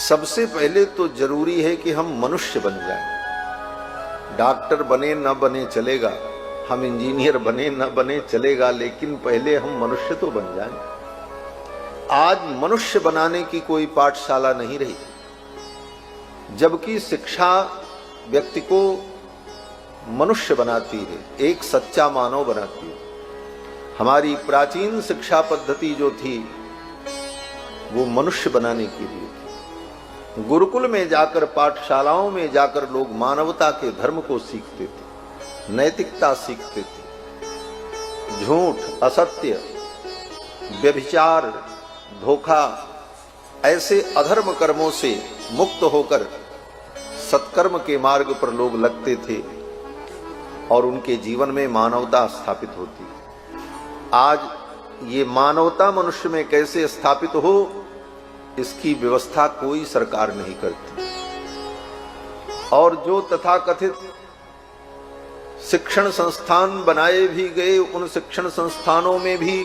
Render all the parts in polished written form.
सबसे पहले तो जरूरी है कि हम मनुष्य बन जाएं। डॉक्टर बने न बने चलेगा, हम इंजीनियर बने न बने चलेगा, लेकिन पहले हम मनुष्य तो बन जाएं। आज मनुष्य बनाने की कोई पाठशाला नहीं रही, जबकि शिक्षा व्यक्ति को मनुष्य बनाती है, एक सच्चा मानव बनाती है। हमारी प्राचीन शिक्षा पद्धति जो थी वो मनुष्य बनाने के लिए थी। गुरुकुल में जाकर, पाठशालाओं में जाकर लोग मानवता के धर्म को सीखते थे, नैतिकता सीखते थे। झूठ, असत्य, व्यभिचार, धोखा, ऐसे अधर्म कर्मों से मुक्त होकर सत्कर्म के मार्ग पर लोग लगते थे और उनके जीवन में मानवता स्थापित होती। आज ये मानवता मनुष्य में कैसे स्थापित हो, इसकी व्यवस्था कोई सरकार नहीं करती। और जो तथाकथित शिक्षण संस्थान बनाए भी गए, उन शिक्षण संस्थानों में भी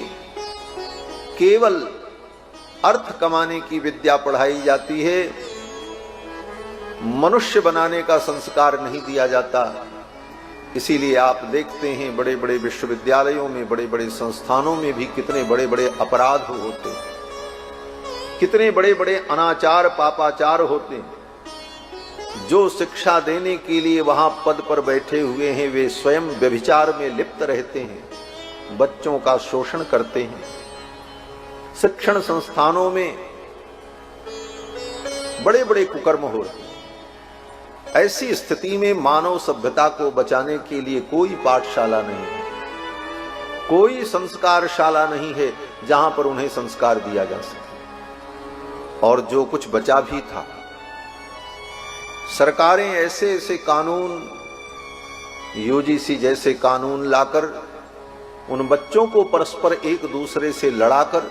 केवल अर्थ कमाने की विद्या पढ़ाई जाती है, मनुष्य बनाने का संस्कार नहीं दिया जाता। इसीलिए आप देखते हैं बड़े बड़े विश्वविद्यालयों में, बड़े बड़े संस्थानों में भी कितने बड़े बड़े अपराध होते हैं, कितने बड़े बड़े अनाचार, पापाचार होते हैं। जो शिक्षा देने के लिए वहां पद पर बैठे हुए हैं, वे स्वयं व्यभिचार में लिप्त रहते हैं, बच्चों का शोषण करते हैं। शिक्षण संस्थानों में बड़े बड़े कुकर्म हो रहे हैं। ऐसी स्थिति में मानव सभ्यता को बचाने के लिए कोई पाठशाला नहीं है, कोई संस्कारशाला नहीं है जहां पर उन्हें संस्कार दिया जा सके। और जो कुछ बचा भी था, सरकारें ऐसे ऐसे कानून, यूजीसी जैसे कानून लाकर उन बच्चों को परस्पर एक दूसरे से लड़ाकर,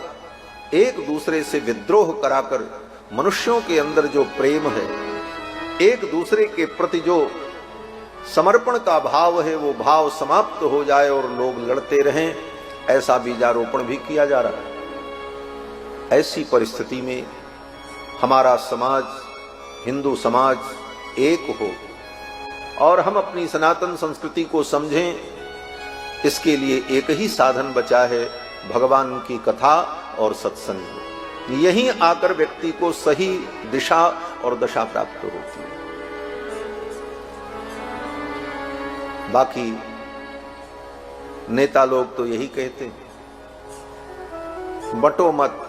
एक दूसरे से विद्रोह कराकर, मनुष्यों के अंदर जो प्रेम है, एक दूसरे के प्रति जो समर्पण का भाव है, वो भाव समाप्त हो जाए और लोग लड़ते रहें, ऐसा बीजारोपण भी किया जा रहा है। ऐसी परिस्थिति में हमारा समाज, हिंदू समाज एक हो और हम अपनी सनातन संस्कृति को समझें, इसके लिए एक ही साधन बचा है, भगवान की कथा और सत्संग। यहीं आकर व्यक्ति को सही दिशा और दशा प्राप्त होती है। बाकी नेता लोग तो यही कहते हैं, बंटो मत।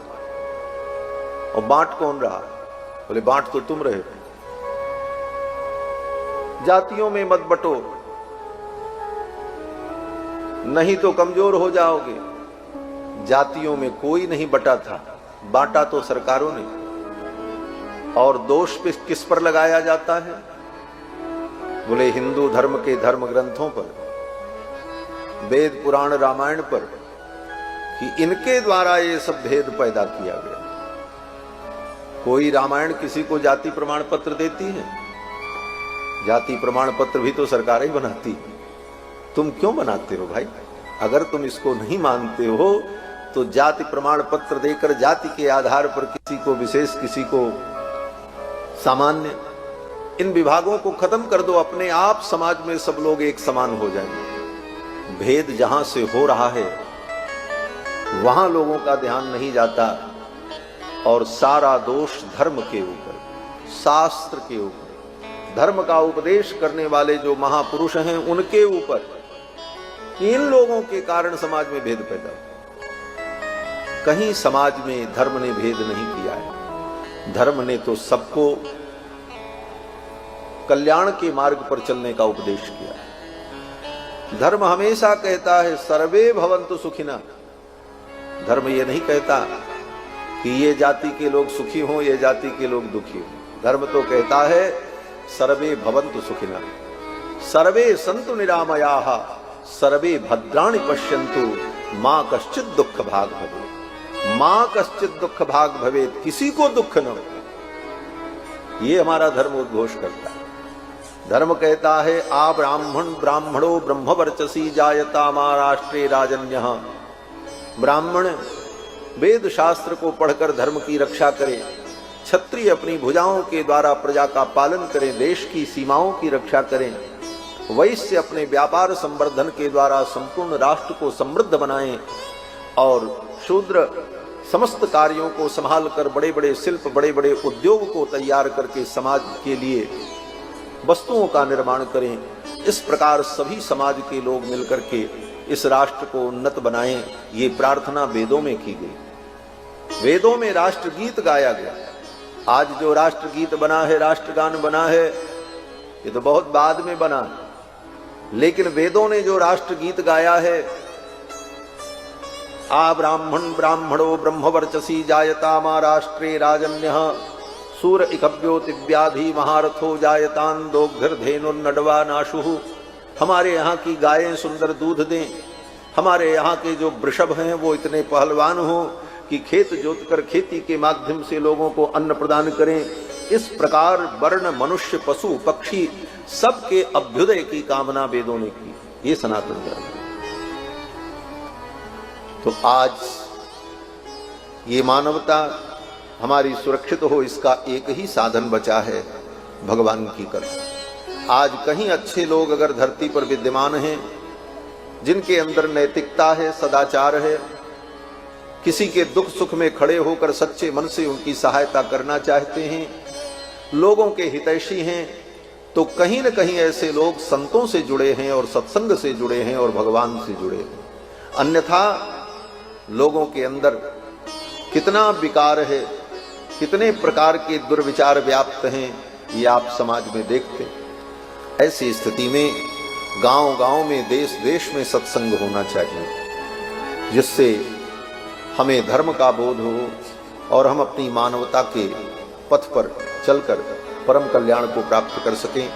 और बांट कौन रहा? बोले बांट तो तुम रहे हो। जातियों में मत बंटो, नहीं तो कमजोर हो जाओगे। जातियों में कोई नहीं बटा था, बांटा तो सरकारों ने। और दोष किस पर लगाया जाता है? बोले हिंदू धर्म के धर्म ग्रंथों पर, वेद पुराण रामायण पर, कि इनके द्वारा ये सब भेद पैदा किया गया। कोई रामायण किसी को जाति प्रमाण पत्र देती है? जाति प्रमाण पत्र भी तो सरकार ही बनाती है। तुम क्यों बनाते हो भाई? अगर तुम इसको नहीं मानते हो तो जाति प्रमाण पत्र देकर जाति के आधार पर किसी को विशेष, किसी को सामान्य, इन विभागों को खत्म कर दो। अपने आप समाज में सब लोग एक समान हो जाएंगे। भेद जहां से हो रहा है वहां लोगों का ध्यान नहीं जाता और सारा दोष धर्म के ऊपर, शास्त्र के ऊपर, धर्म का उपदेश करने वाले जो महापुरुष हैं उनके ऊपर। इन लोगों के कारण समाज में भेद पैदा। कहीं समाज में धर्म ने भेद नहीं किया है। धर्म ने तो सबको कल्याण के मार्ग पर चलने का उपदेश किया। धर्म हमेशा कहता है सर्वे भवन्तु सुखिनः। धर्म ये नहीं कहता कि ये जाति के लोग सुखी हों, ये जाति के लोग दुखी हों। धर्म तो कहता है सर्वे भवन्तु सुखिनः, सर्वे सन्तु निरामयाः, सर्वे भद्राणि पश्यन्तु, मां कश्चित् दुःख भाग भवेत्। मां कश्चित् दुःख भाग भवेत्, किसी को दुख न हो। ये हमारा धर्म उद्घोष करता है। धर्म कहता है आ ब्राह्मणो ब्रह्मवर्चसी जायता मा राष्ट्रे राजन्यः। ब्राह्मण वेद शास्त्र को पढ़कर धर्म की रक्षा करे, क्षत्रिय अपनी भुजाओं के द्वारा प्रजा का पालन करें, देश की सीमाओं की रक्षा करें, वैश्य अपने व्यापार संवर्धन के द्वारा संपूर्ण राष्ट्र को समृद्ध बनाएं और शूद्र समस्त कार्यों को संभाल कर बड़े बड़े शिल्प, बड़े बड़े उद्योग को तैयार करके समाज के लिए वस्तुओं का निर्माण करें। इस प्रकार सभी समाज के लोग मिलकर के इस राष्ट्र को उन्नत बनाएं, ये प्रार्थना वेदों में की गई। वेदों में राष्ट्रगीत गाया गया। आज जो राष्ट्रगीत बना है, राष्ट्रगान बना है, ये तो बहुत बाद में बना, लेकिन वेदों ने जो राष्ट्रगीत गाया है, आ ब्राह्मण ब्राह्मणो ब्रह्मवर्चसी जायता मा राष्ट्रे राजन्यः सूर इकव्यो दिव्याधि महारथो जायतान दोग्धिर्धेनुर्नडवा नाशुः। हमारे यहाँ की गायें सुंदर दूध दें, हमारे यहाँ के जो वृषभ हैं वो इतने पहलवान हो कि खेत जोतकर खेती के माध्यम से लोगों को अन्न प्रदान करें। इस प्रकार वर्ण, मनुष्य, पशु, पक्षी सबके अभ्युदय की कामना वेदों ने की। ये सनातन धर्म है। तो आज ये मानवता हमारी सुरक्षित हो, इसका एक ही साधन बचा है, भगवान की कृपा। आज कहीं अच्छे लोग अगर धरती पर विद्यमान हैं, जिनके अंदर नैतिकता है, सदाचार है, किसी के दुख सुख में खड़े होकर सच्चे मन से उनकी सहायता करना चाहते हैं, लोगों के हितैषी हैं, तो कहीं न कहीं ऐसे लोग संतों से जुड़े हैं और सत्संग से जुड़े हैं और भगवान से जुड़े हैं। अन्यथा लोगों के अंदर कितना विकार है, कितने प्रकार के दुर्विचार व्याप्त हैं, ये आप समाज में देखते हैं। ऐसी स्थिति में गांव गांव में, देश देश में सत्संग होना चाहिए, जिससे हमें धर्म का बोध हो और हम अपनी मानवता के पथ पर चलकर परम कल्याण को प्राप्त कर सकें।